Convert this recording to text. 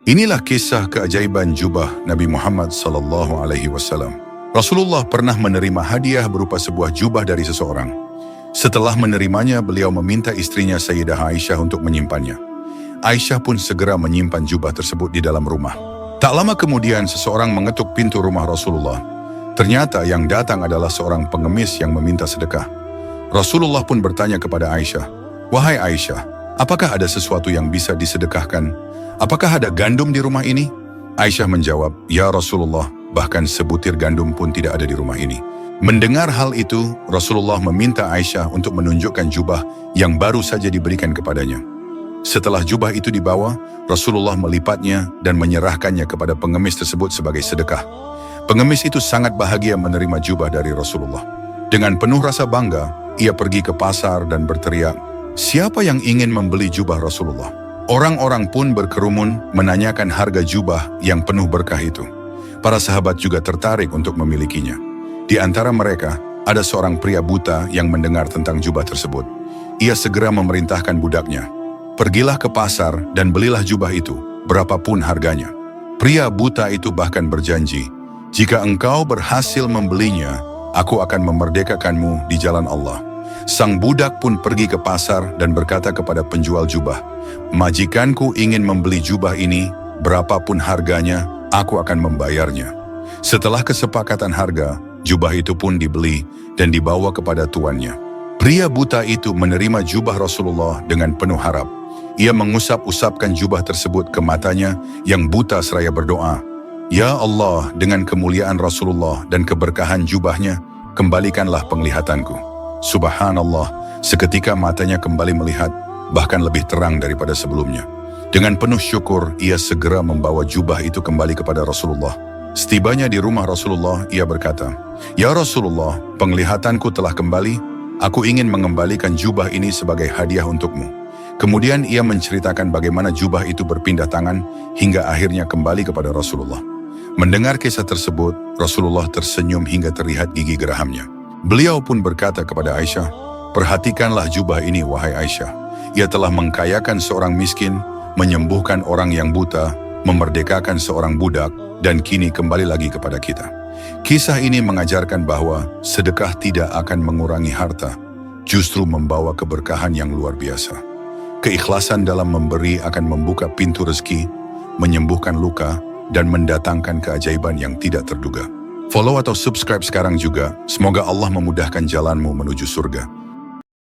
Inilah kisah keajaiban jubah Nabi Muhammad SAW. Rasulullah pernah menerima hadiah berupa sebuah jubah dari seseorang. Setelah menerimanya, beliau meminta istrinya Sayyidah Aisyah untuk menyimpannya. Aisyah pun segera menyimpan jubah tersebut di dalam rumah. Tak lama kemudian, seseorang mengetuk pintu rumah Rasulullah. Ternyata yang datang adalah seorang pengemis yang meminta sedekah. Rasulullah pun bertanya kepada Aisyah, "Wahai Aisyah, apakah ada sesuatu yang bisa disedekahkan? Apakah ada gandum di rumah ini?" Aisyah menjawab, "Ya Rasulullah, bahkan sebutir gandum pun tidak ada di rumah ini." Mendengar hal itu, Rasulullah meminta Aisyah untuk menunjukkan jubah yang baru saja diberikan kepadanya. Setelah jubah itu dibawa, Rasulullah melipatnya dan menyerahkannya kepada pengemis tersebut sebagai sedekah. Pengemis itu sangat bahagia menerima jubah dari Rasulullah. Dengan penuh rasa bangga, ia pergi ke pasar dan berteriak, "Siapa yang ingin membeli jubah Rasulullah?" Orang-orang pun berkerumun menanyakan harga jubah yang penuh berkah itu. Para sahabat juga tertarik untuk memilikinya. Di antara mereka, ada seorang pria buta yang mendengar tentang jubah tersebut. Ia segera memerintahkan budaknya, "Pergilah ke pasar dan belilah jubah itu, berapapun harganya." Pria buta itu bahkan berjanji, "Jika engkau berhasil membelinya, aku akan memerdekakanmu di jalan Allah." Sang budak pun pergi ke pasar dan berkata kepada penjual jubah, "Majikanku ingin membeli jubah ini, berapapun harganya, aku akan membayarnya." Setelah kesepakatan harga, jubah itu pun dibeli dan dibawa kepada tuannya. Pria buta itu menerima jubah Rasulullah dengan penuh harap. Ia mengusap-usapkan jubah tersebut ke matanya yang buta seraya berdoa, "Ya Allah, dengan kemuliaan Rasulullah dan keberkahan jubahnya, kembalikanlah penglihatanku." Subhanallah, seketika matanya kembali melihat, bahkan lebih terang daripada sebelumnya. Dengan penuh syukur, ia segera membawa jubah itu kembali kepada Rasulullah. Setibanya di rumah Rasulullah, ia berkata, "Ya Rasulullah, penglihatanku telah kembali, aku ingin mengembalikan jubah ini sebagai hadiah untukmu." Kemudian ia menceritakan bagaimana jubah itu berpindah tangan hingga akhirnya kembali kepada Rasulullah. Mendengar kisah tersebut, Rasulullah tersenyum hingga terlihat gigi gerahamnya. Beliau pun berkata kepada Aisyah, "Perhatikanlah jubah ini, wahai Aisyah. Ia telah mengkayakan seorang miskin, menyembuhkan orang yang buta, memerdekakan seorang budak, dan kini kembali lagi kepada kita." Kisah ini mengajarkan bahwa sedekah tidak akan mengurangi harta, justru membawa keberkahan yang luar biasa. Keikhlasan dalam memberi akan membuka pintu rezeki, menyembuhkan luka, dan mendatangkan keajaiban yang tidak terduga. Follow atau subscribe sekarang juga. Semoga Allah memudahkan jalanmu menuju surga.